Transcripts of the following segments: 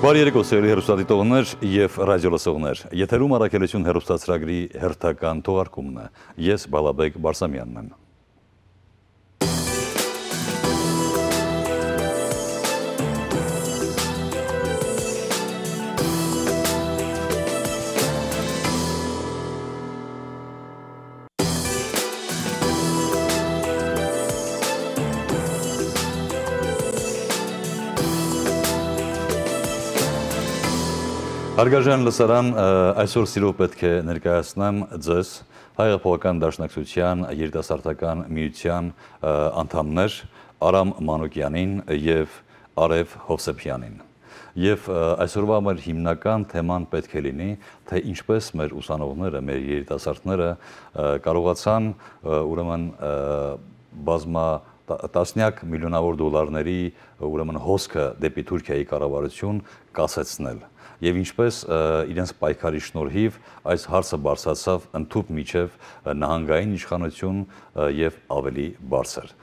Բարի երեկո սիրելի հեռուստադիտողներ եւ ռադիոլսողներ։ Եթերում Արաքելություն հեռուստացրագրի հերթական թողարկումն է։ Ես Բալաբեկ Բարսամյանն եմ։ Հարգարժան լսարան, այսօր սիրով պետք է ներկայացնեմ ձեզ Հայ-Հեղափոխական դաշնակցության երիտասարդական միության անդամներ Արամ Manoukianին եւ Arev Hovsepianին։ Եվ այսօրվա մեր հիմնական թեման պետք է լինի, թե ինչպես մեր ուսանողները, մեր երիտասարդները կարողացան ուրեմն տասնյակ միլիոնավոր դոլարների ուրեմն հոսքը դեպի Թուրքիայի կառավարություն կասեցնել։ Եվ ինչպես իրենց պայքարի շնորհիվ այս հարցը բարձրացավ ընդհուպ միջև նահանգային իշխանություն եւ ավելի բարձր։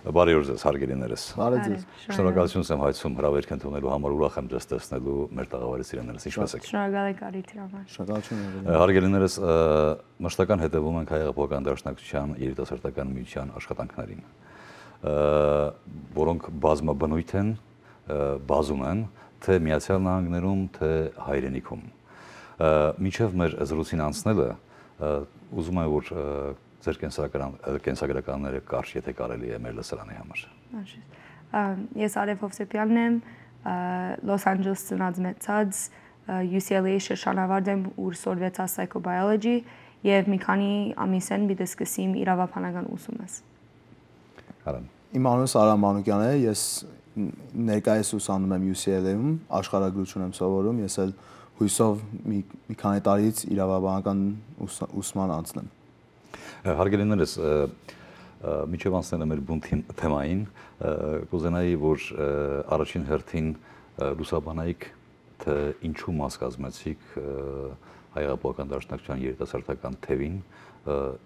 Բարի օր ձեզ, հարգելիներս։ Բարի ձեզ։ Շնորհակալություն եմ հայցում հրավերք ընդունելու համար, ուրախ եմ ձեզ տեսնելու մեր տաղավարի սիրելիներս։ Ինչպե՞ս եք։ Շնորհակալ եք արիթի համար։ Շնորհակալություն։ Հարգելիներս, մշտական հետևում ենք Հայ-Հեղափոխական դաշնակցության երիտասարդական միության աշխատանքներին, որոնք բազմաբնույթ են, բազում են, թե Միացյալ Նահանգներում, թե հայրենիքում։ Մինչև մեր զրույցին անցնելը, ուզում եմ, որ ձեր կենսագրականները կարճ, եթե կարելի է մեր լսարանի համար։ Ես Arev Hovsepianն եմ, Los Angeles ծնած մեծած, UCLA շրջանավարտ եմ, ուր սորվեցա psychobiology եւ մի քանի ամիս են պիտի սկսեմ իրավաբանական ուսումս։ Իմ անունս Aram Manoukian է, ես ներկայիս ուսանում եմ UCLA-ում, աշխարհագրություն եմ սովորում, ես էլ հույսով մի քանի տարից իրավաբանական ուսման անցնեմ։ Հարգելիներս, միջև անցնելը մեր բուն թեմային, կուզենայի, որ առաջին հերթին լուսաբանայիք, թե ինչու մաս կազմեցիք Հայ-Հեղափոխական դաշնակցության երիտասարդական թևին,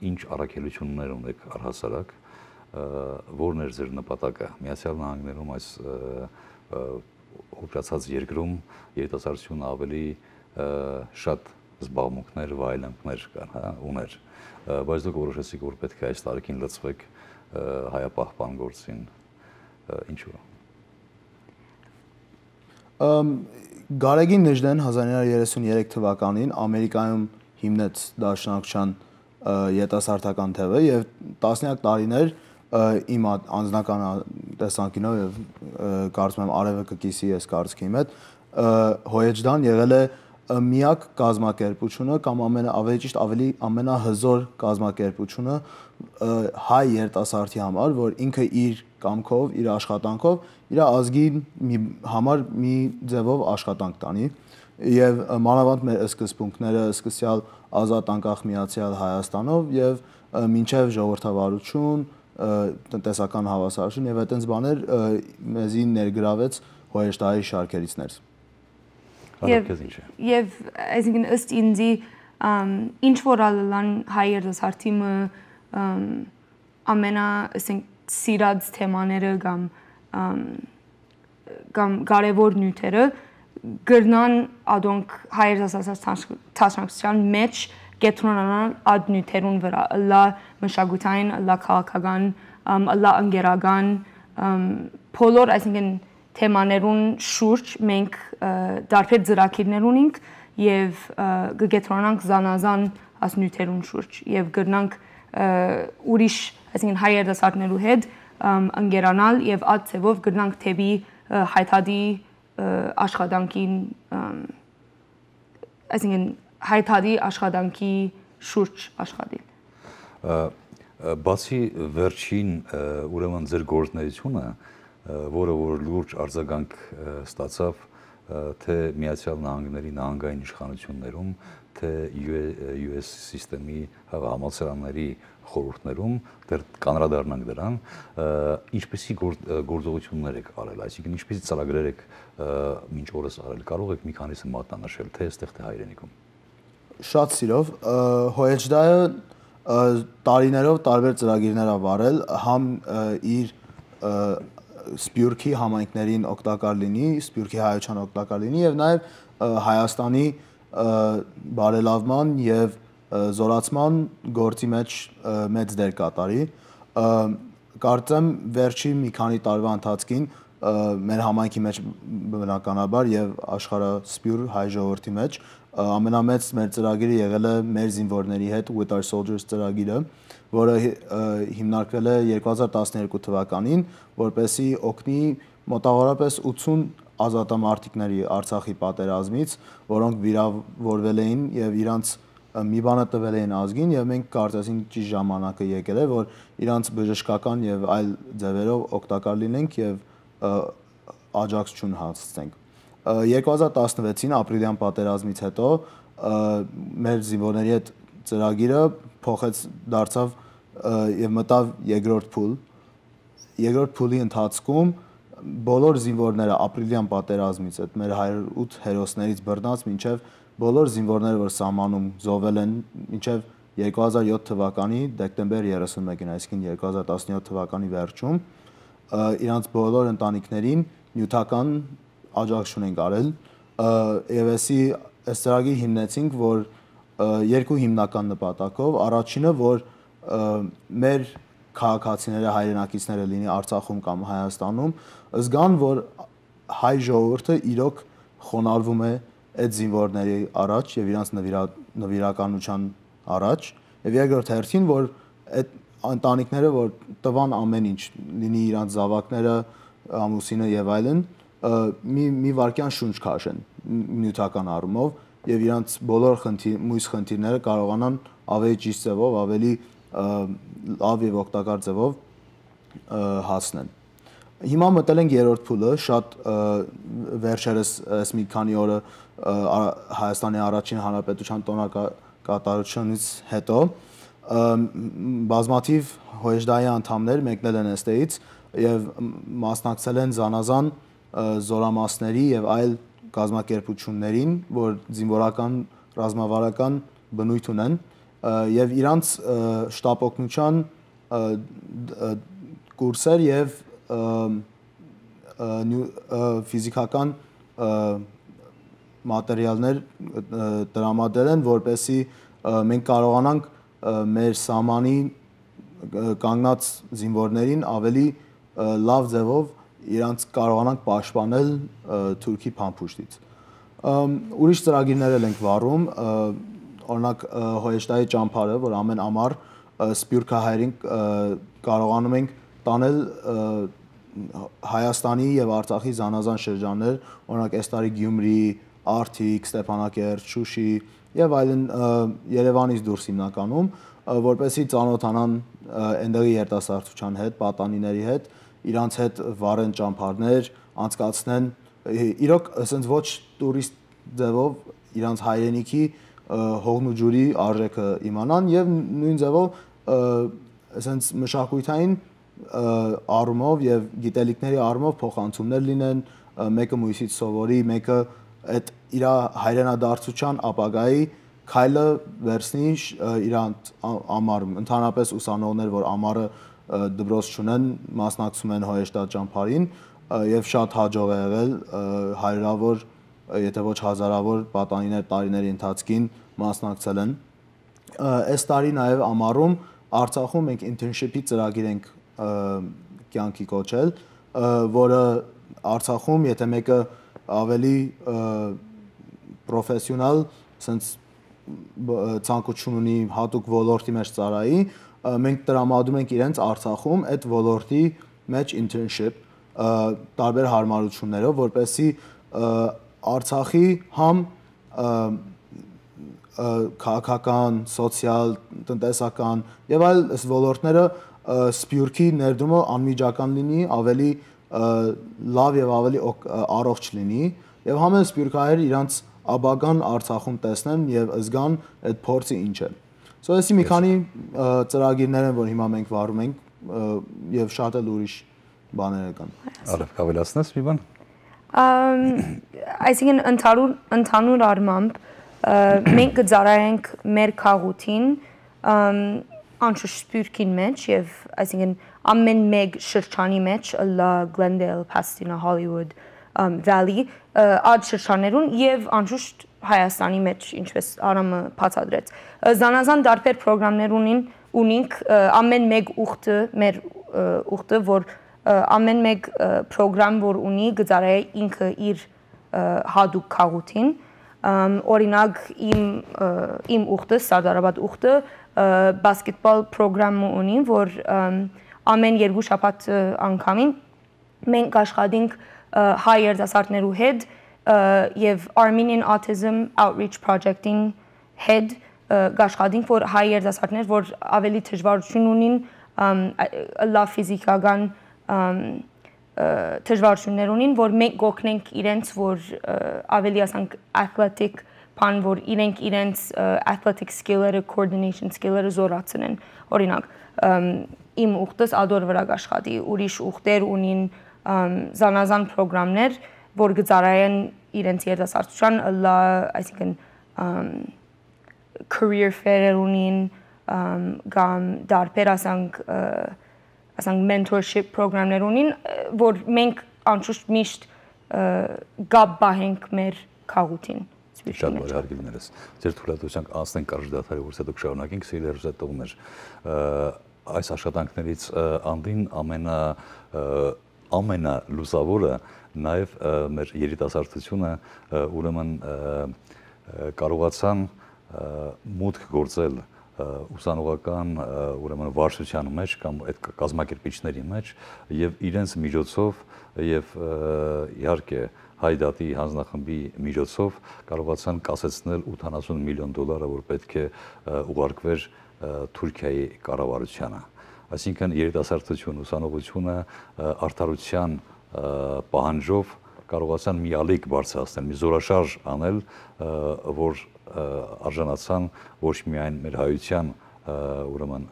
ինչ առաքելություններ ունեք առհասարակ, որն էր ձեր նպատակը Միացյալ Նահանգներում այս օգտացած երկրում երիտասարդությունը ավելի շատ զբաղմունքներ, վայելանքներ ուներ, բայց դուք որոշեցիք, որ պետք է այս տարիքին լծվեք հայապահպան գործին, ինչու՞։ Գարեգին Նժդեն 1933 թվականին Ամերիկայում հիմնեց դաշնակցության երիտասարդական թևը եւ տասնյակ տարիներ իմ անձնական տեսանկյունով եւ կարծում եմ Արևը կկիսի ես կարծիքի հետ հոյեջդան եղել է միակ կազմակերպությունը կամ ավելի ճիշտ ավելի ամենահզոր կազմակերպությունը հայ երիտասարդի համար, որ ինքը իր կամքով, իր աշխատանքով, իր ազգի համար մի ձևով աշխատանք տանի եւ մանավանդ մեր սկզբունքները սկսյալ ազատ անկախ միացյալ Հայաստանով եւ մինչեւ ժողովրդավարություն տնտեսական հավասարություն եւ այդպես բաներ մեզի ներգրավեց հոյեջդայի շարքերիցներ։ Եվ այսինքն ըստ ինձի ինչ որ ալան հայ երիտասարդիմը ամենա ասենք սիրած թեմաները կամ կարևոր նյութերը գրնան ադոնք հայ երիտասարդության մեջ կետրոնանալ այդ նյութերուն վրա, լա մշակութային, լա քաղաքական, լա ընկերական, բոլոր այսինքն թեմաներուն շուրջ մենք դարբեր ծրագիրներ ունենք եւ կգետրոնանք զանազան այս նյութերուն շուրջ եւ գրնանք ուրիշ այսինքն հայ երիտասարդներու հետ ընկերանալ եւ այդ ձևով գրնանք թեպի հայտարարի աշխատանքին այսինքն հայտարարի աշխատանքի շուրջ աշխատել։ Բացի վերջին ուրեմն ձեր գործունեությունը, որը որ լուրջ արձագանք ստացավ թե Միացյալ Նահանգների նահանգային իշխանություններում, թե US սիստեմի համալսարանների խորհուրդներում, դեռ կանրադառնանք դրան, ինչպեսի գործողություններ եք արել, այսինքն ինչպեսի ծրագրեր եք մինչ օրս արել, կարող եք մի քանիսը մատնանշել, թե այստեղ թե հայրենիքում։ Շատ սիրով, հոյեջդայը տարիներով տարբեր ծրագիրներ ա վարել, համ իր սպյուրքի համայնքներին օգտակար լինի, սպյուրքի հայության օգտակար լինի եւ նաեւ Հայաստանի բարելավման եւ զորացման գործի մեջ մեծ դեր կատարի։ Կարծեմ վերջի մի քանի տարվա ընթացքին մեր համայնքի մեջ բնականաբար եւ աշխարհասպյուր հայ ժողովրդի մեջ ամենամեծ մեր ծրագիրը եղել է մեր զինվորների հետ With Our Soldiers ծրագիրը, որը հիմնարկվել է 2012 թվականին, որպեսզի օգնի մոտավորապես 80 ազատամարտիկների Արցախի պատերազմից, որոնք վիրավորվել էին եւ իրանց մի բանը տվել էին ազգին եւ մենք կարծեցինք ճիշտ ժամանակը եկել է, որ իրանց բժշկական եւ այլ ձևերով օգտակար լինենք եւ աջակցություն հասցնենք։ 2016-ին ապրիլյան պատերազմից հետո մեր զինվորների հետ ծրագիրը դարձավ եւ մտավ երկրորդ փուլ։ Երկրորդ փուլի ընթացքում բոլոր զինվորները ապրիլյան պատերազմից այդ մեր 108 հերոսներից բռնած մինչև բոլոր զինվորները, որ սահմանում զոհվել են մինչև 2007 թվականի դեկտեմբեր 31-ին, այսինքն 2017 թվականի վերջում, իրանց բոլոր ընտանիքներին նյութական աջակցություն ենք արել եւ այս ծրագիր հիմնեցինք, որ երկու հիմնական նպատակով, առաջինը, որ մեր քաղաքացիները, հայրենակիցները լինի Արցախում կամ Հայաստանում, զգան, որ հայ ժողովուրդը իրոք խոնարհվում է այդ զինվորների առաջ եւ իրանց նվիրականության առաջ եւ երկրորդ հերթին, որ այդ ընտանիքները, որ տվան ամեն ինչ, լինի իրանց զավակները, ամուսինը եւ այլն, մի վարքյան շունչ քաշեն նյութական առումով եւ իրանց բոլոր մույս խնդիրները կարողանան ավելի ճիշտ ձևով, ավելի լավ եւ օգտակար ձևով հասնեն։ Հիմա մտել ենք երրորդ փուլը, շատ վերջերս այս մի քանի օրը Հայաստանի առաջին հանրապետության տոնակատարությունից հետո բազմաթիվ հոժդայի անդամներ մեկնել են այստեղից եւ մասնակցել են զանազան զորամասների եւ այլ կազմակերպություններին, որ զինվորական ռազմավարական բնույթ ունեն եւ իրանց շտապօգնության կուրսեր եւ ֆիզիկական մատերիալներ տրամադրել են, որպեսզի մենք կարողանանք մեր սահմանի կանգնած զինվորներին ավելի լավ ձևով իրանց կարողանանք պաշտպանել Թուրքի փամփուշտից։ Ուրիշ ծրագիրներ էլ ենք վարում, օրինակ Հոեշտայի ճամփարը, որ ամեն ամառ սպյուրքահայերին կարողանում ենք տանել Հայաստանի եւ Արցախի զանազան շրջաններ, օրինակ այս տարի Գյումրի, Արթիկ, Ստեփանակերտ, Շուշի եւ այլն Երևանից դուրս հիմնականում, որպեսզի ծանոթանան այնտեղի երիտասարդության հետ, պատանիների հետ, իրանց հետ վարեն ճամփարներ, անցկացնեն իրոք ասենց ոչ տուրիստ ձևով իրանց հայրենիքի հողն ու ջուրի արժեքը իմանան եւ նույն ձևով ասենց մշակութային առումով եւ գիտելիքների առումով փոխանցումներ լինեն, մեկը մույսից սովորի, մեկը այդ իր հայրենադարձության ապագայի քայլը վերցնի իր ամառում։ Ընդհանրապես ուսանողներ, որ ամառը դպրոց չունեն, մասնակցում են Հոեշտա ճամփարին եւ շատ հաջող է եղել հարյուրավոր, եթե ոչ հազարավոր պատանիներ տարիների ընթացքին մասնակցել են։ Այս տարի նաեւ ամառում Արցախում մենք internship-ի ծրագիր ենք կյանքի կոչել, որը Արցախում, եթե մեկը ավելի պրոֆեսիոնալ, sense ցանկություն ունի հատուկ ոլորտի մեջ ծառայի, մենք տրամադրում ենք իրենց Արցախում այդ ոլորտի մեջ internship տարբեր հարմարություններով, որպեսզի Արցախի համ քաղաքական, սոցիալ, տնտեսական եւ այլ ոլորտները սպյուրքի ներդրումը անմիջական լինի, ավելի լավ եւ ավելի առողջ լինի եւ համեն սպյուրքահայեր իրանց աբագան Արցախում տեսնեն եւ զգան այդ փորձը ինչ է։ So այսի մի քանի ծրագիրներ են, որ հիմա մենք վարում ենք եւ շատ էլ ուրիշ բաներ կան։ Արեվ կավելացնես մի բան։ Այսինքն ընդհանուր առմամբ մենք կծառայենք մեր քաղաքին անշուշտ սպյուրքին մեջ եւ այսինքն ամեն մեկ շրջանի մեջ լա Glendale, Pasadena, Hollywood, Valley այդ շրջաններուն եւ անշուշտ Հայաստանի մեջ ինչպես Արամը բացատրեց զանազան դարբեր պրոգրամներ ունինք ամեն մեկ ուխտը մեր ուխտը որ ամեն մեկ պրոգրամ որ ունի գծարայ ինքը իր հadoop քաղաքին օրինակ իմ ուխտը Սարդարաբադ ուխտը բասկետբոլ պրոգրամը ունի որ ամեն երկու շաբաթ անգամին մենք աշխատենք հայ երիտասարդներու հետ եւ Armenian Autism Outreach Project-ին հետ աշխատենք որ հայ երիտասարդներ որ ավելի դժվարություն ունին լավ ֆիզիկական դժվարություններ ունին որ մենք գոհնենք իրենց որ ավելի ասանք athletic բան որ իրենց athletic skill-երը coordination skill-երը զորացնեն օրինակ իմ ուխտս ադոր վրա աշխատի ուրիշ ուխտեր ունին զանազան պրոգրամներ որ գծարայեն իրենց երիտասարդության լա այսինքն career fair ունին կամ դարբեր ասանք mentorship պրոգրամներ ունին որ մենք անշուշտ միշտ գապ բահենք մեր քաղաքին Շատ բարի հարգելիներս ձեր թույլատվությամբ անցնենք արժի դադարի որ դուք շարունակենք սիրելի հեռուստատողներ այս աշխատանքներից անդին ամենալուսավորը նաև մեր երիտասարդությունը ուրեմն կարողացան մուտք գործել ուսանողական ուրեմն վարչության մեջ կամ այդ կազմակերպիչների մեջ եւ իրենց միջոցով եւ իհարկե հայդատի հանձնախմբի միջոցով կարողացան կասեցնել 80 միլիոն դոլարը որ պետք է ուղարկվեր Թուրքիայի կառավարությանը այսինքն երիտասարդություն ուսանողությունը արդարության պահանջով կարողացան մի ալիք բարձրացնել մի զորաշարժ անել որ արժանացան ոչ միայն մեր հայության ուրեմն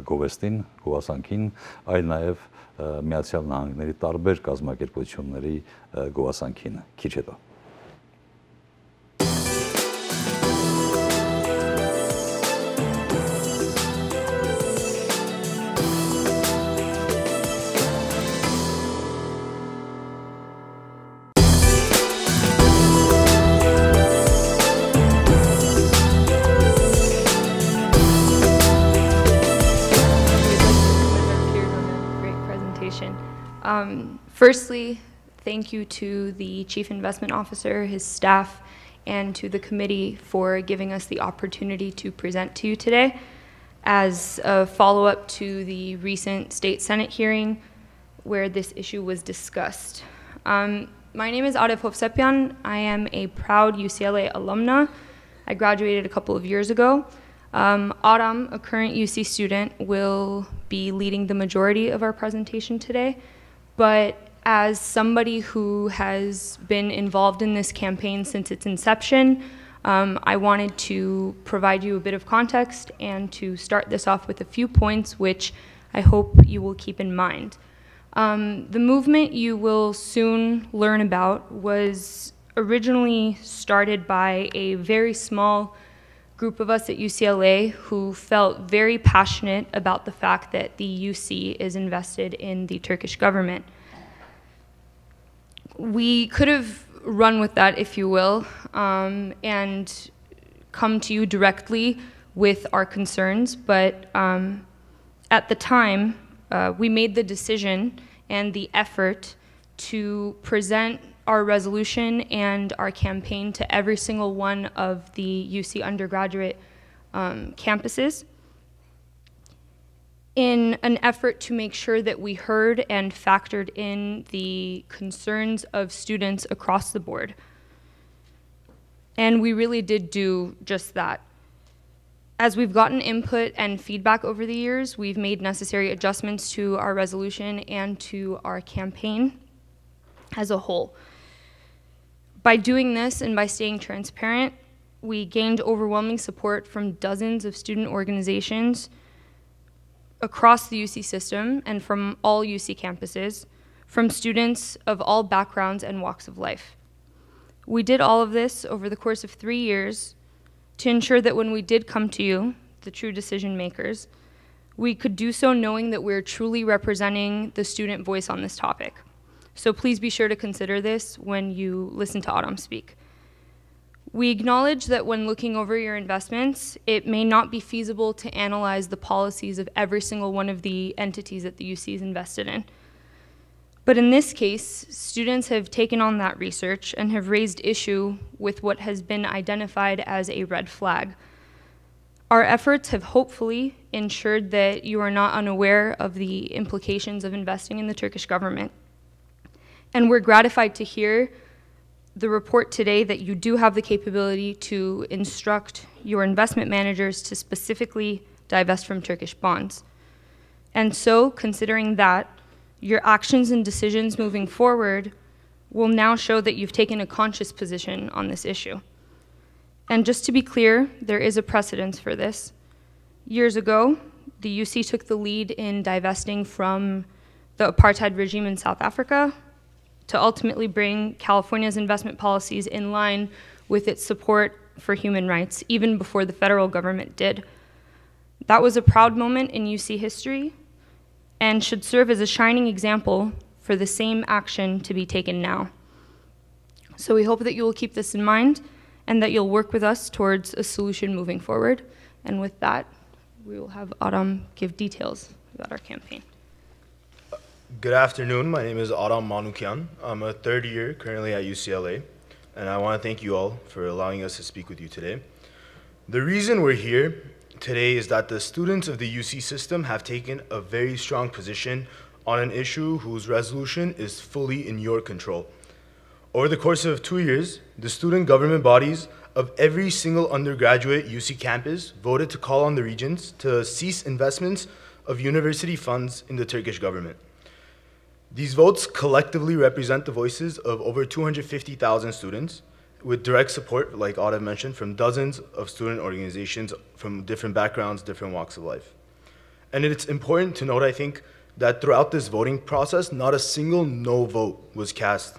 գովեստին գովասանքին այլ նաև Միացյալ Նահանգների տարբեր կազմակերպությունների գովասանքին քիչ հետո Firstly, thank you to the Chief Investment Officer, his staff, and to the committee for giving us the opportunity to present to you today as a follow-up to the recent State Senate hearing where this issue was discussed. My name is Arev Hovsepian. I am a proud UCLA alumna. I graduated a couple of years ago. Aram, a current UC student, will be leading the majority of our presentation today. But as somebody who has been involved in this campaign since its inception, I wanted to provide you a bit of context and to start this off with a few points which I hope you will keep in mind. The movement you will soon learn about was originally started by a very small group of us at UCLA who felt very passionate about the fact that the UC is invested in the Turkish government. We could have run with that, if you will, and come to you directly with our concerns, but at the time, we made the decision and the effort to present our resolution and our campaign to every single one of the UC undergraduate campuses in an effort to make sure that we heard and factored in the concerns of students across the board. And we really did do just that. As we've gotten input and feedback over the years, we've made necessary adjustments to our resolution and to our campaign as a whole. By doing this and by staying transparent, we gained overwhelming support from dozens of student organizations across the UC system and from all UC campuses, from students of all backgrounds and walks of life. We did all of this over the course of 3 years to ensure that when we did come to you, the true decision makers, We could do so knowing that we're truly representing the student voice on this topic. So please be sure to consider this when you listen to Aram speak. We acknowledge that when looking over your investments, it may not be feasible to analyze the policies of every single one of the entities that the UC is invested in. But in this case, students have taken on that research and have raised issue with what has been identified as a red flag. Our efforts have hopefully ensured that you are not unaware of the implications of investing in the Turkish government. And we're gratified to hear the report today that you do have the capability to instruct your investment managers to specifically divest from Turkish bonds. And so, considering that, your actions and decisions moving forward will now show that you've taken a conscious position on this issue. And just to be clear, there is a precedence for this. Years ago, the UC took the lead in divesting from the apartheid regime in South Africa to ultimately bring California's investment policies in line with its support for human rights, even before the federal government did. That was a proud moment in UC history and should serve as a shining example for the same action to be taken now. So we hope that you will keep this in mind and that you'll work with us towards a solution moving forward. And with that, we will have Aram give details about our campaign. Good afternoon. My name is Aram Manoukian. I'm a third year currently at UCLA, and I want to thank you all for allowing us to speak with you today. The reason we're here today is that the students of the UC system have taken a very strong position on an issue whose resolution is fully in your control. Over the course of 2 years, the student government bodies of every single undergraduate UC campus voted to call on the regents to cease investments of university funds in the Turkish government. These votes collectively represent the voices of over 250,000 students with direct support, like Arev mentioned, from dozens of student organizations from different backgrounds, different walks of life. And it's important to note, I think, that throughout this voting process, not a single no vote was cast.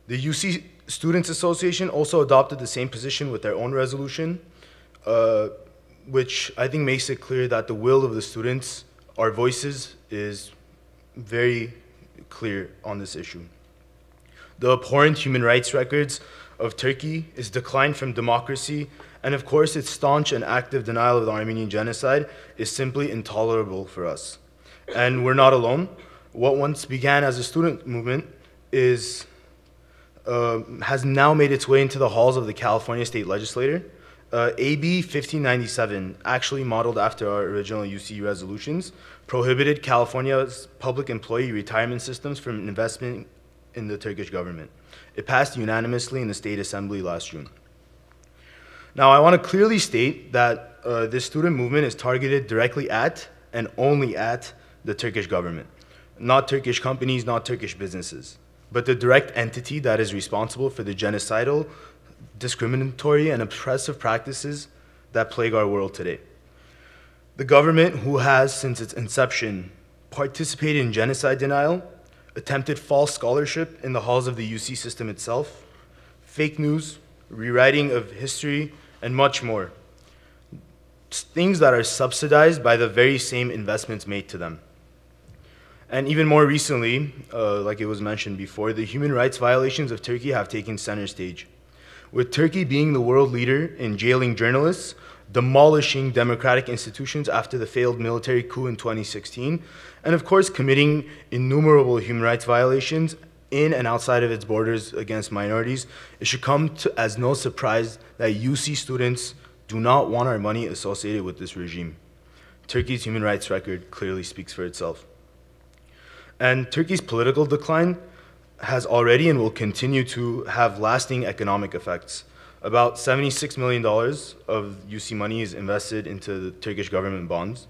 The UC Students Association also adopted the same position with their own resolution, which I think makes it clear that the will of the students, our voices, is very clear on this issue. The abhorrent human rights records of Turkey, its decline from democracy, and of course its staunch and active denial of the Armenian genocide is simply intolerable for us. And we're not alone. What once began as a student movement has now made its way into the halls of the California state legislature. AB 1597, actually modeled after our original UC resolutions, prohibited California's public employee retirement systems from investment in the Turkish government. It passed unanimously in the State Assembly last June. Now, I want to clearly state that this student movement is targeted directly at and only at the Turkish government, not Turkish companies, not Turkish businesses, but the direct entity that is responsible for the genocidal, discriminatory, and oppressive practices that plague our world today. The government, who has, since its inception, participated in genocide denial, attempted false scholarship in the halls of the UC system itself, fake news, rewriting of history, and much more. Things that are subsidized by the very same investments made to them. And even more recently, like it was mentioned before, the human rights violations of Turkey have taken center stage, with Turkey being the world leader in jailing journalists, demolishing democratic institutions after the failed military coup in 2016, and of course committing innumerable human rights violations in and outside of its borders against minorities. It should come as no surprise that UC students do not want our money associated with this regime. Turkey's human rights record clearly speaks for itself. And Turkey's political decline has already and will continue to have lasting economic effects. About $76 million of UC money is invested into the Turkish government bonds,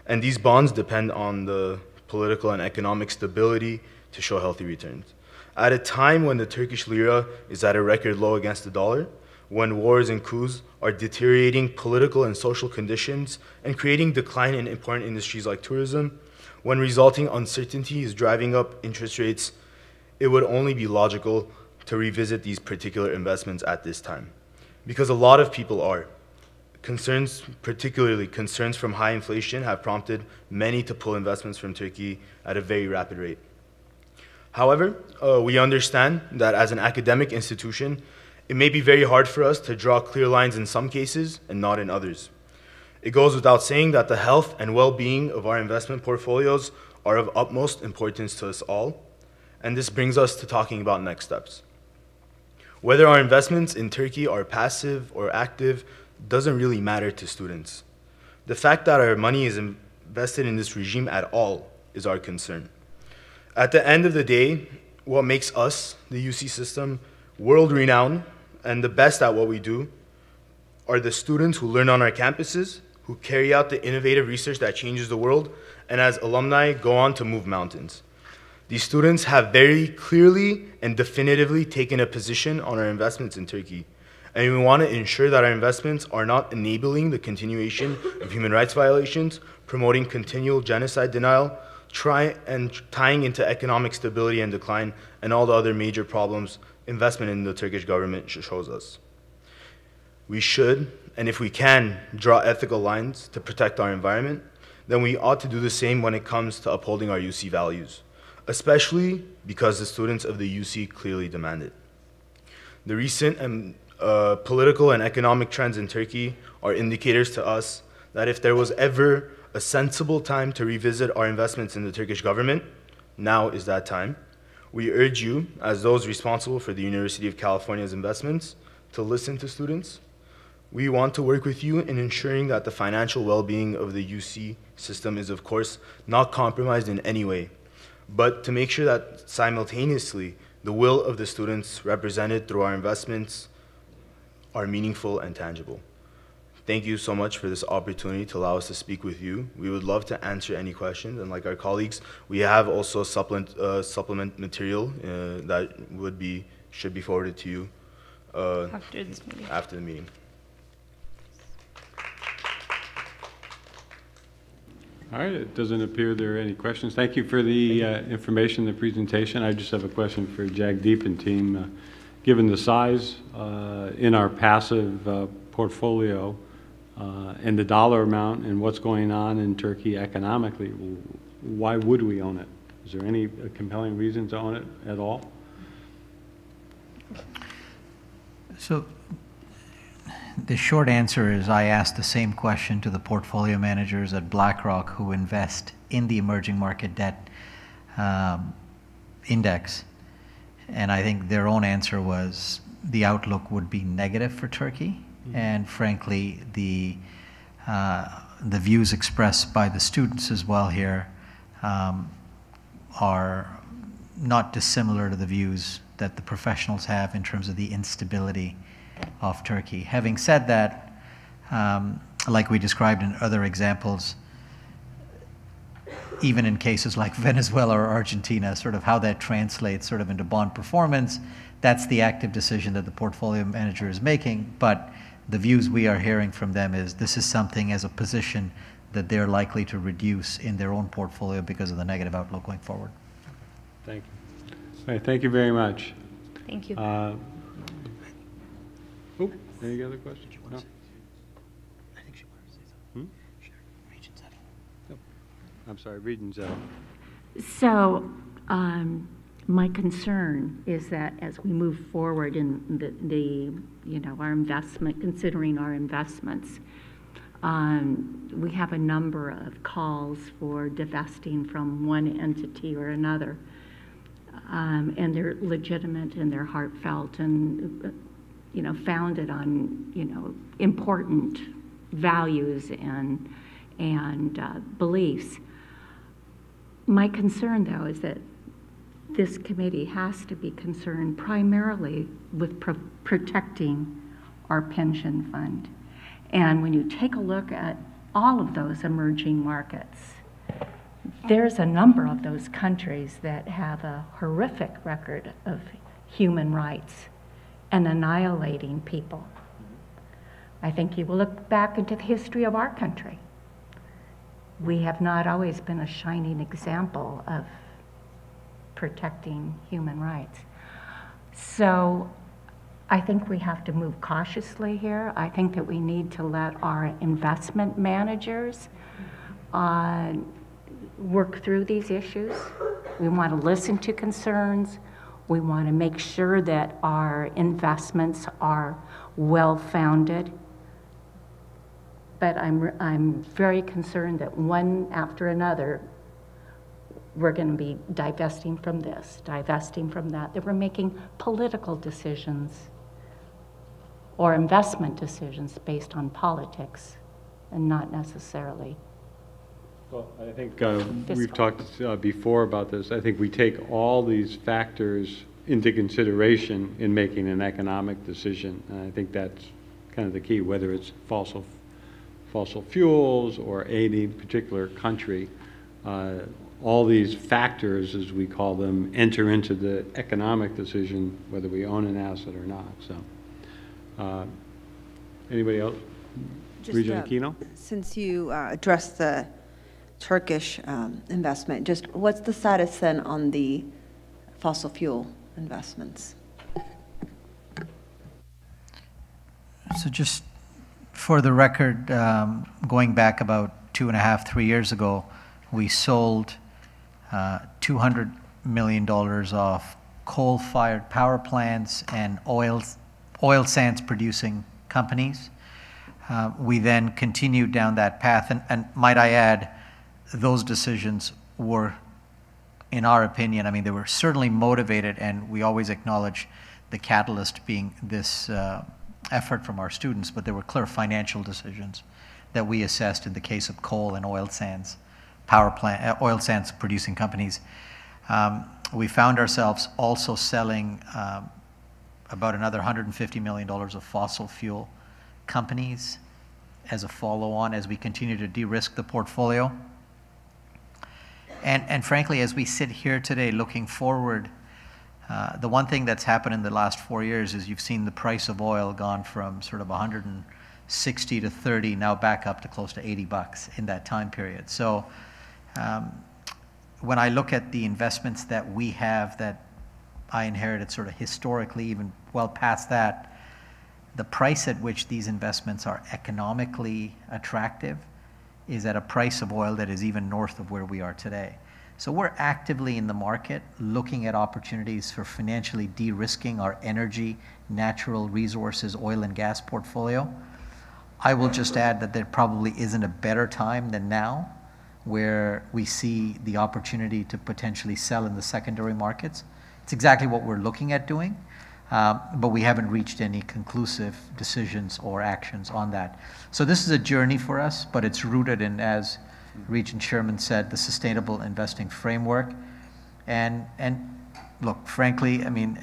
and these bonds depend on the political and economic stability to show healthy returns. At a time when the Turkish lira is at a record low against the dollar, when wars and coups are deteriorating political and social conditions and creating decline in important industries like tourism, when resulting uncertainty is driving up interest rates, it would only be logical to revisit these particular investments at this time. Because a lot of people are particularly concerns from high inflation, have prompted many to pull investments from Turkey at a very rapid rate. However, we understand that as an academic institution, it may be very hard for us to draw clear lines in some cases and not in others. It goes without saying that the health and well-being of our investment portfolios are of utmost importance to us all, and this brings us to talking about next steps. Whether our investments in Turkey are passive or active doesn't really matter to students. The fact that our money is invested in this regime at all is our concern. At the end of the day, what makes us, the UC system, world-renowned and the best at what we do are the students who learn on our campuses, who carry out the innovative research that changes the world, and as alumni go on to move mountains. These students have very clearly and definitively taken a position on our investments in Turkey, and we want to ensure that our investments are not enabling the continuation of human rights violations, promoting continual genocide denial, tying into economic stability and decline, and all the other major problems investment in the Turkish government shows us. We should, and if we can, draw ethical lines to protect our environment, then we ought to do the same when it comes to upholding our UC values, especially because the students of the UC clearly demand it. The recent political and economic trends in Turkey are indicators to us that if there was ever a sensible time to revisit our investments in the Turkish government, now is that time. We urge you, as those responsible for the University of California's investments, to listen to students. We want to work with you in ensuring that the financial well-being of the UC system is, of course, not compromised in any way, but to make sure that simultaneously the will of the students represented through our investments are meaningful and tangible. Thank you so much for this opportunity to allow us to speak with you. We would love to answer any questions, and like our colleagues, we have also supplement material that should be forwarded to you after the meeting. All right, it doesn't appear there are any questions. Thank you for the information, the presentation. I just have a question for Jagdeep and team. Given the size in our passive portfolio and the dollar amount and what's going on in Turkey economically, why would we own it? Is there any compelling reason to own it at all? So the short answer is I asked the same question to the portfolio managers at BlackRock who invest in the emerging market debt index. And I think their own answer was the outlook would be negative for Turkey. Mm-hmm. And frankly, the views expressed by the students as well here are not dissimilar to the views that the professionals have in terms of the instability of Turkey. Having said that, like we described in other examples, even in cases like Venezuela or Argentina, sort of how that translates sort of into bond performance, that's the active decision that the portfolio manager is making. But the views we are hearing from them is this is something as a position that they're likely to reduce in their own portfolio because of the negative outlook going forward. Thank you. All right, thank you very much. Thank you. Any other questions? No? I think she wanted to say something. Region setting. No. I'm sorry, region setting. So my concern is that as we move forward in our investment, considering our investments, we have a number of calls for divesting from one entity or another, and they're legitimate and they're heartfelt and founded on important values and beliefs. My concern, though, is that this committee has to be concerned primarily with protecting our pension fund. And when you take a look at all of those emerging markets, there's a number of those countries that have a horrific record of human rights and annihilating people. I think you will look back into the history of our country. We have not always been a shining example of protecting human rights. So I think we have to move cautiously here. I think that we need to let our investment managers work through these issues. We want to listen to concerns. We want to make sure that our investments are well-founded. But I'm very concerned that one after another, we're going to be divesting from this, divesting from that we're making political decisions or investment decisions based on politics and not necessarily. Well, I think we've talked before about this. I think we take all these factors into consideration in making an economic decision. And I think that's kind of the key, whether it's fossil fuels or any particular country. All these factors, as we call them, enter into the economic decision, whether we own an asset or not. So, anybody else? Regent Aquino? Since you addressed the Turkish investment, just what's the status then on the fossil fuel investments? So just for the record, going back about 2.5, 3 years ago, we sold $200 million of coal-fired power plants and oil sands producing companies. We then continued down that path, and might I add, those decisions were, in our opinion, I mean, they were certainly motivated, and we always acknowledge the catalyst being this effort from our students, but there were clear financial decisions that we assessed in the case of coal and oil sands, oil sands producing companies. We found ourselves also selling about another $150 million of fossil fuel companies as a follow-on as we continue to de-risk the portfolio. And frankly, as we sit here today looking forward, the one thing that's happened in the last 4 years is you've seen the price of oil gone from sort of 160 to 30, now back up to close to $80 in that time period. So when I look at the investments that we have that I inherited sort of historically, even well past that, the price at which these investments are economically attractive is at a price of oil that is even north of where we are today. So we're actively in the market looking at opportunities for financially de-risking our energy, natural resources, oil and gas portfolio. I will just add that there probably isn't a better time than now where we see the opportunity to potentially sell in the secondary markets. It's exactly what we're looking at doing, but we haven't reached any conclusive decisions or actions on that. So this is a journey for us, but it's rooted in, as Regent Sherman said, the sustainable investing framework. And look, frankly, I mean,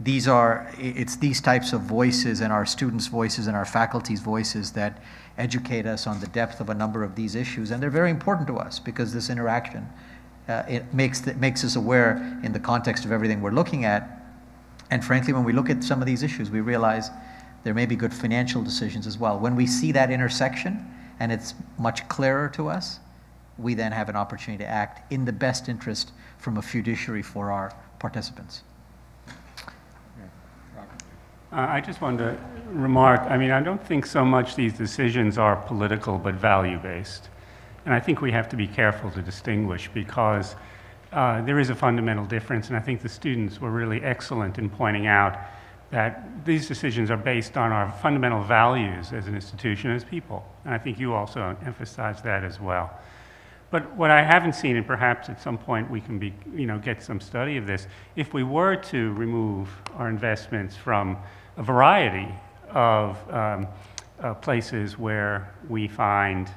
it's these types of voices and our students' voices and our faculty's voices that educate us on the depth of a number of these issues. And they're very important to us because this interaction, it makes us aware in the context of everything we're looking at. And frankly, when we look at some of these issues, we realize there may be good financial decisions as well. When we see that intersection and it's much clearer to us, we then have an opportunity to act in the best interest from a fiduciary for our participants. I just wanted to remark, I mean, I don't think so much these decisions are political but value-based. And I think we have to be careful to distinguish because there is a fundamental difference, and I think the students were really excellent in pointing out that these decisions are based on our fundamental values as an institution, as people. And I think you also emphasized that as well. But what I haven't seen, and perhaps at some point we can get some study of this, if we were to remove our investments from a variety of places where we find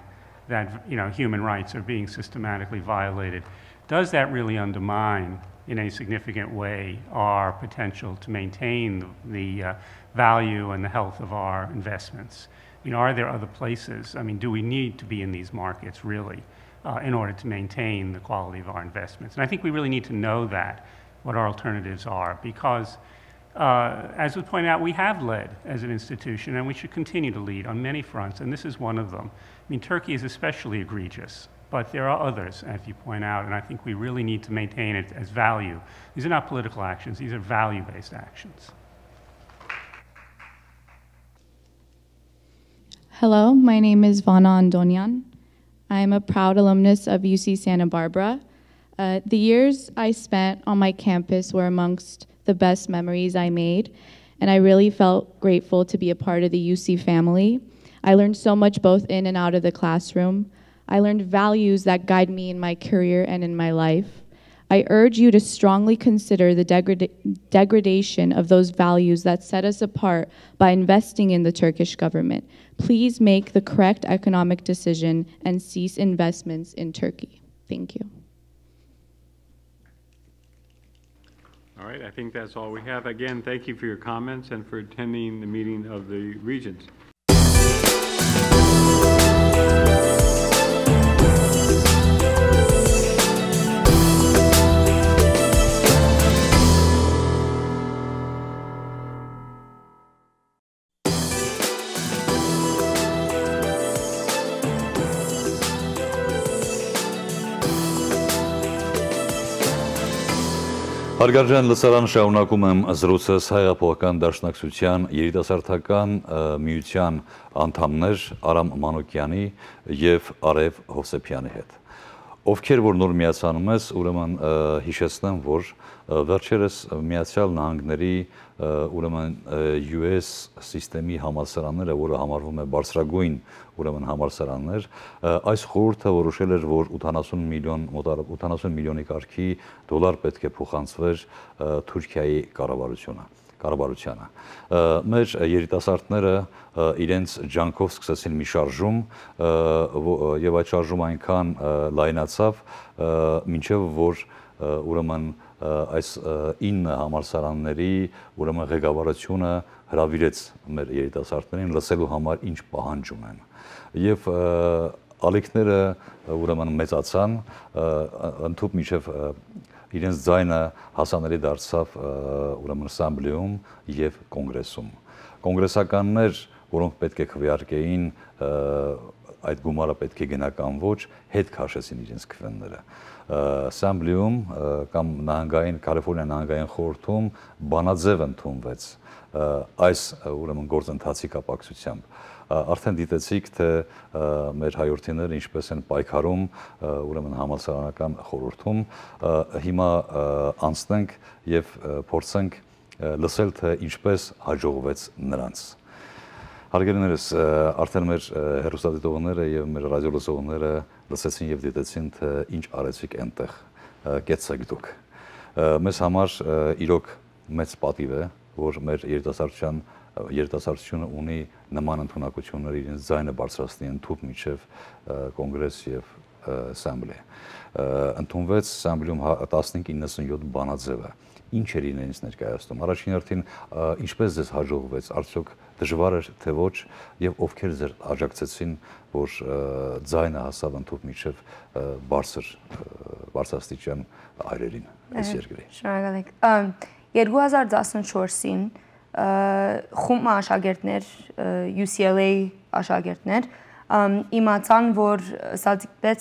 that human rights are being systematically violated, does that really undermine in a significant way our potential to maintain the value and the health of our investments? Are there other places? I mean, do we need to be in these markets really in order to maintain the quality of our investments? And I think we really need to know that, what our alternatives are, because as was pointed out, we have led as an institution, and we should continue to lead on many fronts, and this is one of them. I mean, Turkey is especially egregious But there are others, as you point out, and I think we really need to maintain it as value. These are not political actions, these are value-based actions. Hello, my name is Vana Andonian. I am a proud alumnus of UC Santa Barbara. The years I spent on my campus were amongst the best memories I made, and I really felt grateful to be a part of the UC family. I learned so much both in and out of the classroom. I learned values that guide me in my career and in my life. I urge you to strongly consider the degradation of those values that set us apart by investing in the Turkish government. Please make the correct economic decision and cease investments in Turkey. Thank you. All right, I think that's all we have. Again, thank you for your comments and for attending the meeting of the Regents. Հարգարժան լսարան շարունակում եմ զրույցս Հայապողական դաշնակցության երիտասարդական միության անդամներ Արամ Մանուկյանի եւ Արև Հովսեփյանի հետ։ Ովքեր որ նոր միացանում ես, ուրեմն հիշեցնեմ, որ վերջերս Միացյալ Նահանգների ուրեմն US սիստեմի համալսարանները, որը համարվում է բարձրագույն ուրեմն համալսարաններ, այս խորհուրդը որոշել էր, որ 80 միլիոնի կարգի դոլար պետք է փոխանցվեր Թուրքիայի կառավարությանը։ Մեր երիտասարդները իրենց ջանքով սկսեցին մի շարժում եւ այդ շարժումը այնքան լայնացավ, մինչեւ որ ուրեմն այս 9 համալսարանների ուրեմն ղեկավարությունը հրավիրեց մեր երիտասարդներին լսելու համար ինչ պահանջ ունեն։ Եվ ալիքները ուրեմն մեծացան, ընդհանուր միջև իրենց ձայնը հասանելի դարձավ ուրեմն ասամբլեում եւ կոնգրեսում։ Կոնգրեսականներ, որոնք պետք է քվեարկեին այդ գումարը պետք է գնական ոչ, հետ քաշեցին իրենց քվեները։ Ասամբլեում կամ նահանգային Կալիֆոռնիա նահանգային խորհրդում բանաձև ընդունվեց այս ուրեմն գործընթացի կապակցությամբ։ Արդեն դիտեցիք, թե մեր հայրենիները ինչպես են պայքարում ուրեմն համալսարանական խորհրդում, հիմա անցնենք եւ փորձենք լսել, թե ինչպես հաջողվեց նրանց։ Հարգելիներս, արդեն մեր հեռուստադիտողները եւ մեր ռադիոլսողները լսեցին եւ դիտեցին, թե ինչ արեցիք այնտեղ, կեցեք դուք։ Մեզ համար իրոք մեծ պատիվ է, որ մեր երիտասարդությունը ունի նման ընդունակություններ իրենց ձայնը բարձրացնի ընդհուպ միջև կոնգրես եւ ասամբլեա։ Ընդունվեց ասամբլեում 1597 բանաձևը։ Ինչ էր իրենից ներկայացնում։ Առաջին հերթին ինչպես ձեզ հաջողվեց, արդյոք դժվար էր թե ոչ եւ ովքեր ձեր աջակցեցին, որ ձայնը հասավ ընդհուպ միջև բարձրաստիճան այրերին այս երկրի։ Շնորհակալ եք։ 2014-ին խումբ աշակերտներ, UCLA աշակերտներ իմացան, որ ստացվեց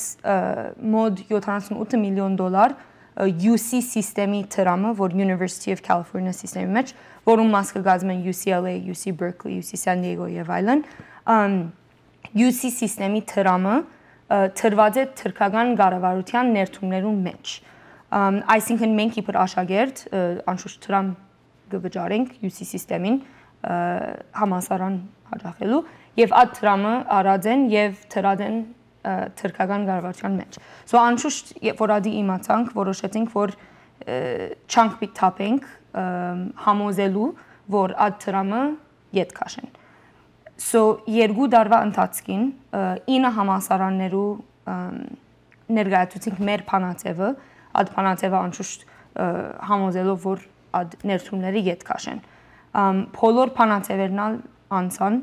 մոտ 78 միլիոն դոլար UC սիստեմի տրամը, որ University of California սիստեմի մեջ, որում մաս կգազմեն UCLA, UC Berkeley, UC San Diego եւ այլն, UC սիստեմի տրամը տրված է թուրքական կառավարության ներդրումներուն մեջ։ Այսինքն մենք իբր աշակերտ անշուշտ տրամ կվճարենք UC սիստեմին համալսարան հաջողելու եւ այդ տրամը արած են եւ տրած են թուրքական կառավարության մեջ։ So անշուշտ որ ադի իմացանք, որոշեցինք, որ չանք պիտի թափենք համոզելու, որ այդ տրամը ետ քաշեն։ So 2 տարվա ընթացքին 9 համալսարաններու ներկայացուցինք մեր փանացևը, այդ փանացևը անշուշտ համոզելով, որ այդ ներդրումները ետ քաշեն։ Բոլոր փանացևերն անցան։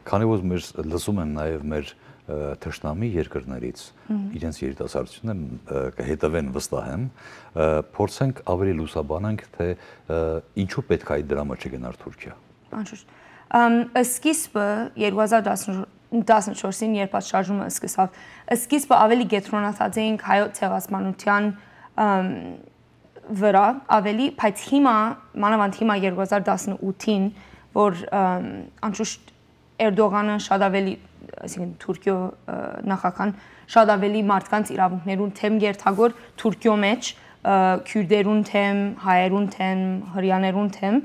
Քանի որ մեր լսում են նաև մեր թշնամի երկրներից իրենց երիտասարդությունը կհետևեն վստահ եմ, փորձենք ավելի լուսաբանենք, թե ինչու պետք է այդ դրամը չգնար Թուրքիա։ Անշուշտ։ Սկիզբը 14-ին երբ այդ շարժումը սկսավ, սկիզբը ավելի կենտրոնացած էինք հայոց ցեղասպանության վրա ավելի, բայց հիմա, մանավանդ հիմա 2018-ին, որ անշուշտ Էրդողանը շատ ավելի, այսինքն Թուրքիո նախագահան շատ ավելի մարդկանց իրավունքներուն թեմ երթագոր Թուրքիո մեջ, քյուրդերուն թեմ, հայերուն թեմ, հրյաներուն թեմ,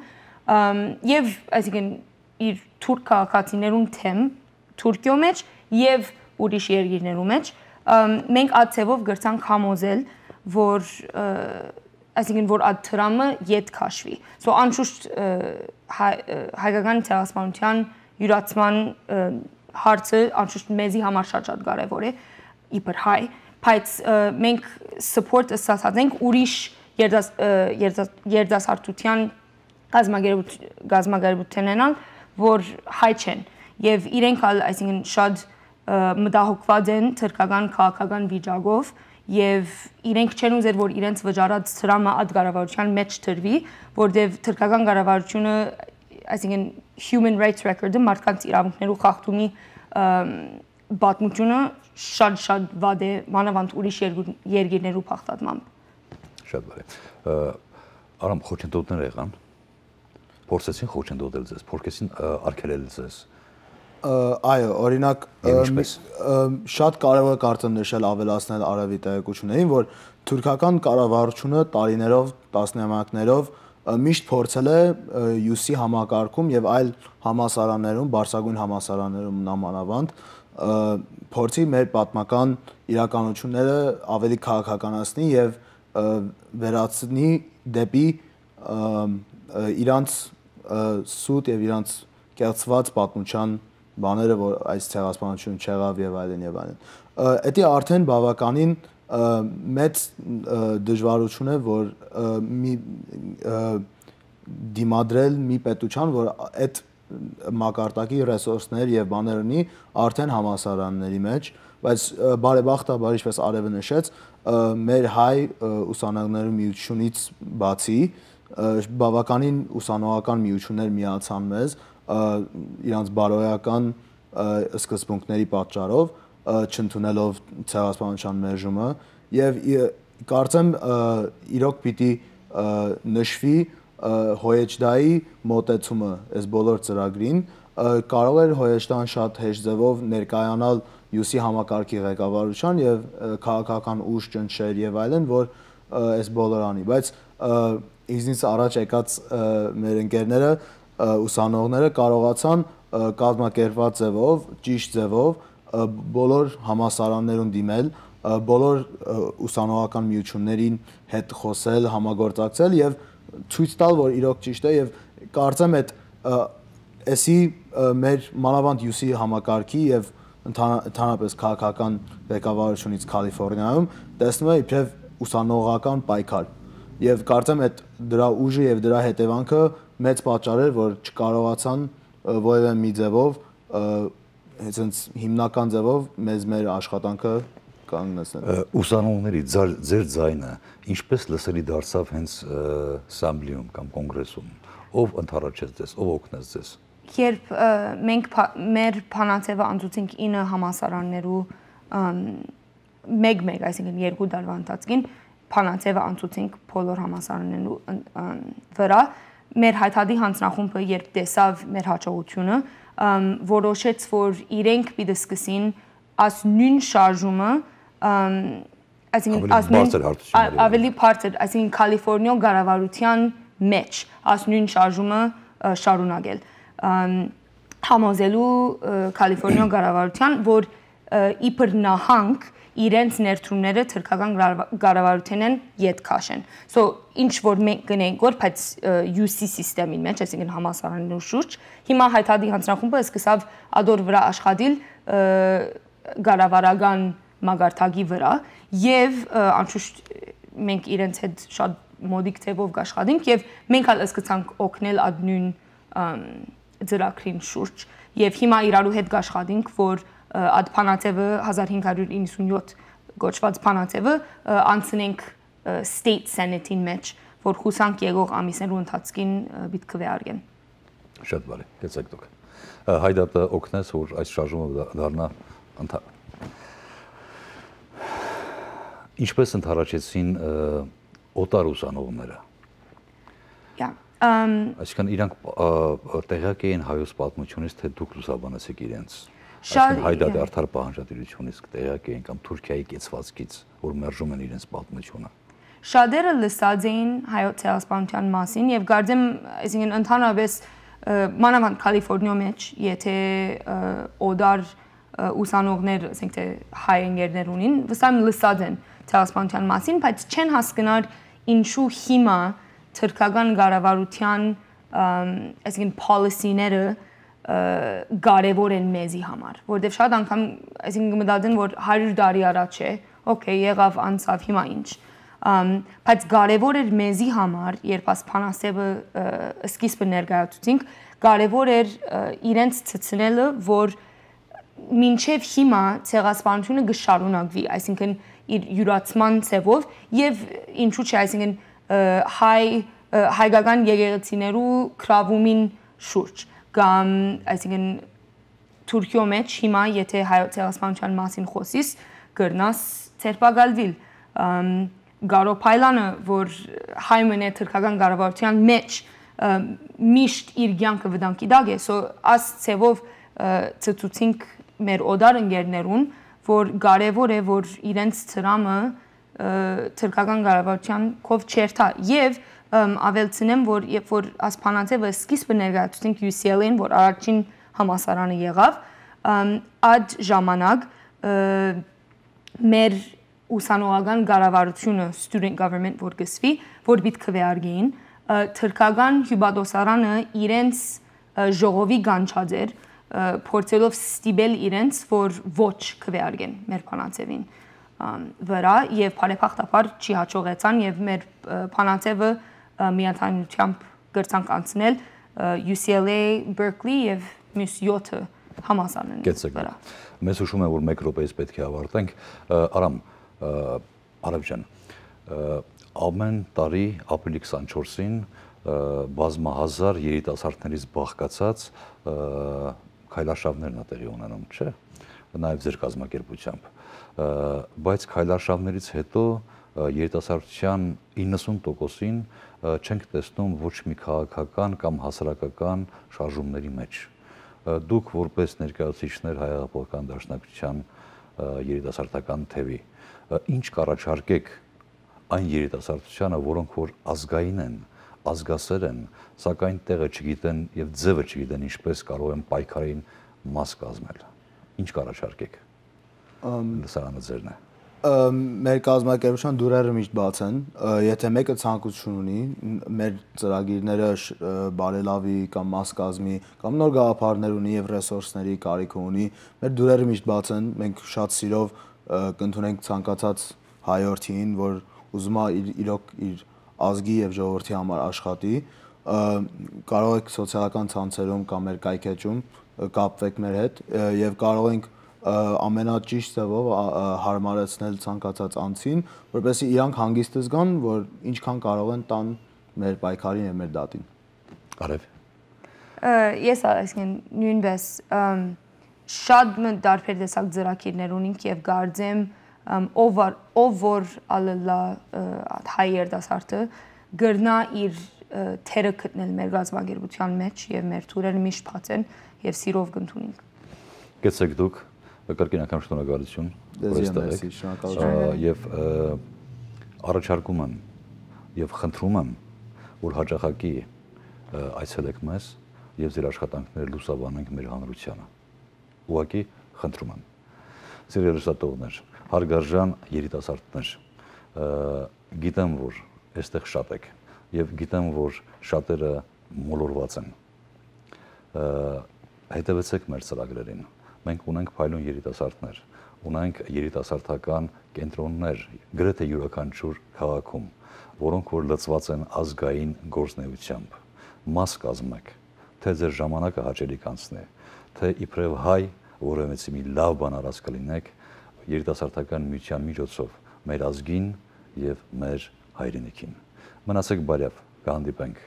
եւ այսինքն իր թուրք քաղաքացիներուն թեմ Թուրքիո մեջ եւ ուրիշ երկիրներու մեջ, մենք այդ ցևով գրցանք համոզել, որ այսինքն որ այդ դրամը ետ քաշվի։ So անշուշտ հայկական ցեղասպանության յուրացման հարցը անշուշտ մեզի համար շատ կարևոր է իբր հայ, բայց մենք support ասած ենք ուրիշ երդասարտության գազագերբութենենալ, որ հայ չեն եւ իրենք այսինքն շատ մտահոգված են թրքական քաղաքական վիճակով եւ իրենք չեն ուզեր որ իրենց վճարած դրամը այդ կառավարության մեջ դրվի, որտեւ թրքական կառավարությունը այսինքն human rights record-ը մարդկանց իրավունքներու խախտումի պատմությունը շատ վատ է մանավանդ ուրիշ երկիրներու փախտատմամբ։ Շատ բարի։ Արամ խոչընդոտներ եղան։ Փորձեցին խոչընդոտել ձեզ, փորձեցին արգելել ձեզ։ Այո, օրինակ շատ կարևոր կարծեմ նշել ավելացնել Արևի տեղեկություններին, որ թուրքական կառավարությունը տարիներով, տասնամյակներով միշտ փորձել է ՅՈՒՍ-ի համակարգում եւ այլ համալսարաններում, բարձրագույն համալսարաններում նամանավանդ փորձի մեր պատմական իրականությունները ավելի քաղաքականացնի եւ վերացնի դեպի իրանց սուտ եւ իրանց կեղծված պատմության բաները, որ այս ցեղասպանությունը չեղավ եւ այլն եւ այլն։ Դա արդեն բավականին մեծ դժվարություն է, որ մի դիմադրել մի պետության, որ այդ մակարդակի ռեսուրսներ եւ բաներ ունի արդեն համալսարանների մեջ, բայց բարեբախտաբար ինչպես Արևը նշեց, մեր հայ ուսանողների միությունից բացի բավականին ուսանողական միություններ միացան մեզ իրանց բարոյական սկզբունքների պատճառով չընդունելով ցեղասպանության մերժումը եւ կարծեմ իրոք պիտի նշվի Հոյեջդայի մոտեցումը այս բոլոր ծրագրին կարող էր Հոյեջդան շատ հեշտ ձևով ներկայանալ ՅՈՒՍ-ի համակարգի ղեկավարության եւ քաղաքական ուժ ճնշել եւ այլն, որ այս բոլոր անի, բայց ինձնից առաջ եկած մեր ընկերները ուսանողները կարողացան կազմակերպված ձևով, ճիշտ ձևով բոլոր համալսարաններուն դիմել, բոլոր ուսանողական միություններին հետ խոսել, համագործակցել եւ ցույց տալ, որ իրոք ճիշտ է եւ կարծեմ այդ էսի մեր մանավանդ ՅՈՒՍ-ի համակարգի եւ ընդհանրապես քաղաքական ղեկավարությունից Կալիֆոռնիայում տեսնում է իբրև ուսանողական պայքար եւ կարծեմ այդ դրա ուժը եւ դրա հետևանքը մեծ պատճառ էր, որ չկարողացան որևէ մի ձևով հենց հիմնական ձևով մեր աշխատանքը կանգնեցնել։ Ուսանողների ձեր ձայնը ինչպես լսելի դարձավ հենց ասամբլեում կամ կոնգրեսում, ով ընդառաջեց ձեզ, ով օգնեց ձեզ։ Երբ մենք մեր փանացևը անցուցինք 9 համալսարաններու մեկ, այսինքն 2 տարվա ընթացքին փանացևը անցուցինք բոլոր համալսարաններու վրա, մեր հայտարարի հանձնախումբը երբ տեսավ մեր հաջողությունը, որոշեց, որ իրենք պիտի սկսին այս նույն շարժումը, ավելի բարձր, այսինքն Կալիֆոռնիա կառավարության մեջ այս նույն շարժումը շարունակել, համոզելու Կալիֆոռնիա կառավարության, որ իբր նահանգ իրենց ներդրումները թուրքական կառավարութենեն ետ քաշեն։ So ինչ որ մենք գնենք որ բայց ՅՈՒՍ սիստեմին մեջ, այսինքն համալսարաններու շուրջ, հիմա հայտարարի հանձնախումբը սկսավ ադոր վրա աշխատել կառավարական մագարտակի վրա եւ անշուշտ մենք իրենց հետ շատ մոդիկ թեվով աշխատենք եւ մենք հալ սկսանք օգնել այդ նույն ծրագրին շուրջ եւ հիմա իրարու հետ աշխատենք, որ այդ փանացևը 1597 գոչված փանացևը անցնենք state senate-ին մեջ, որ հուսանք եղող ամիսներու ընթացքին պիտի քվեարկեն։ Շատ բարի, գեցեք դուք։ հայդատը օգնեց, որ այս շարժումը դառնա Ինչպես ընդառաջեցին օտար ուսանողները։ Այսինքն իրանք տեղյակ էին հայոց պատմությունից, թե դուք լուսաբանեցիք իրենց։ Այսինքն հայդատի արդար պահանջատիրությունից տեղյակ էին կամ Թուրքիայի կեցվածքից, որ մերժում են իրենց պատմությունը։ Շատերը լսած էին հայոց ցեղասպանության մասին եւ կարծեմ, այսինքն ընդհանրապես մանավանդ Կալիֆոռնիա մեջ, եթե օդար ուսանողներ, ասենք թե հայ ընկերներ ունին, վստահ եմ լսած են ցեղասպանության մասին, բայց չեն հասկնար ինչու հիմա թուրքական կառավարության, այսինքն policy-ները կարևոր են մեզի համար, որովհետեւ շատ անգամ, այսինքն մտածեն, որ 100 տարի առաջ է, օքեյ, եղավ, անցավ, հիմա ինչ։ Բայց կարևոր էր մեզի համար, երբ ասփանասեվը սկիզբը ներկայացուցինք, կարևոր էր իրենց ցցնելը, որ մինչև հիմա ցեղասպանությունը կշարունակվի, այսինքն իր յուրացման ցևով եւ ինչու՞ չէ, այսինքն հայկական եկեղեցիներու քրավումին շուրջ կամ այսինքն Թուրքիո մեջ հիմա եթե հայոց ցեղասպանության մասին խոսիս կրնաս ցերպակալվիլ Գարո Փայլանը, որ հայմն է թուրքական կառավարության մեջ միշտ իր կյանքը վտանգի տակ է, այս ցևով ցծուցինք մեր օդար ընկերներուն, որ կարևոր է, որ իրենց ծրամը թուրքական կառավարության կով չերթա եւ ավելցնեմ, որ երբ որ ասփանացեվը սկիզբը ներկայացուցինք UCLA-ին, որ առաջին համասարանը եղավ, այդ ժամանակ մեր ուսանողական կառավարությունը student government որ գսվի, որ պիտի քվեարկեին, թուրքական հյուպատոսարանը իրենց ժողովի կանչած էր, փորձելով ստիպել իրենց, որ ոչ քվեարկեն մեր փանացևին վրա եւ բարեփոխտաբար չի հաջողեցան եւ մեր փանացևը միացանությամբ գրցանք անցնել UCLA, Berkeley եւ մյուս 7 համալսարանների վրա։ Մեզ հուշում եմ, որ 1 րոպեից պետք է ավարտենք։ Արամ, Արեվ ջան, ամեն տարի ապրիլի 24-ին բազմահազար երիտասարդներից բաղկացած քայլարշավներն է տեղի ունենում, չէ՞, նաև ձեր կազմակերպությամբ, բայց քայլարշավներից հետո երիտասարդության 90%-ին չենք տեսնում ոչ մի քաղաքական կամ հասարակական շարժումների մեջ։ Դուք որպես ներկայացուցիչներ Հայ-Հեղափոխական դաշնակցության երիտասարդական թևի, ինչ կառաջարկեք այն երիտասարդությանը, որոնք որ ազգային են, ազգասեր են, սակայն տեղը չգիտեն եւ ձևը չգիտեն, ինչպես կարող են պայքարին մաս կազմել։ Ինչ կառաջարկեք։ Լսարանը ձերն է։ Մեր կազմակերպության դուրերը միշտ բաց են, եթե մեկը ցանկություն ունի, մեր ծրագիրները բարելավի կամ մաս կազմի, կամ նոր գաղափարներ ունի եւ ռեսուրսների կարիք ունի, մեր դուրերը միշտ բաց են, մենք շատ սիրով կընդունենք ցանկացած հայորդին, որ ուզում է իրոք իր ազգի եւ ժողովրդի համար աշխատի, կարող եք սոցիալական ցանցերում կամ մեր կայքեջում կապվեք մեր հետ եւ կարող ենք ամենաճիշտ ձևով հարմարեցնել ցանկացած անձին, որպեսզի իրանք հանգիստ զգան, որ ինչքան կարող են տան մեր պայքարին եւ մեր դատին։ Արեվ։ Ես այսինքն նույնպես շատ տարբեր տեսակ ծրագիրներ ունենք եւ կարծեմ ով որ ալլա հայ երիտասարդը գրնա իր թերը գտնել մեր գազագերբության մեջ եւ մեր թուրերը միշտ բաց են եւ սիրով կընդունենք։ Գեցեք դուք կրկինական շնորհակալություն, որ այստեղ եք եւ առաջարկում եմ եւ խնդրում եմ, որ հաջողակի այցելեք մեզ եւ ձեր աշխատանքները լուսաբանենք մեր հանրությանը։ Ուղղակի խնդրում եմ։ Ձեր լուսատողներ, հարգարժան երիտասարդներ, գիտեմ, որ այստեղ շատ եք եւ գիտեմ, որ շատերը մոլորված են։ Հետևեցեք մեր ծրագրերին։ Մենք ունենք փայլուն երիտասարդներ, ունենք երիտասարդական կենտրոններ, գրեթե յուրաքանչյուր քաղաքում, որոնք որ լծված են ազգային գործունեությամբ։ Մաս կազմեք, թե ձեր ժամանակը հաճելի կանցնի, թե իբրև հայ, որովհետեւ մի լավ բան արած կլինեք, երիտասարդական միության միջոցով մեր ազգին եւ մեր հայրենիքին։ Մնացեք բարյավ, կհանդիպենք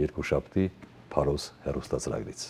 երկուշաբթի Փարոս հեռուստացրագրից։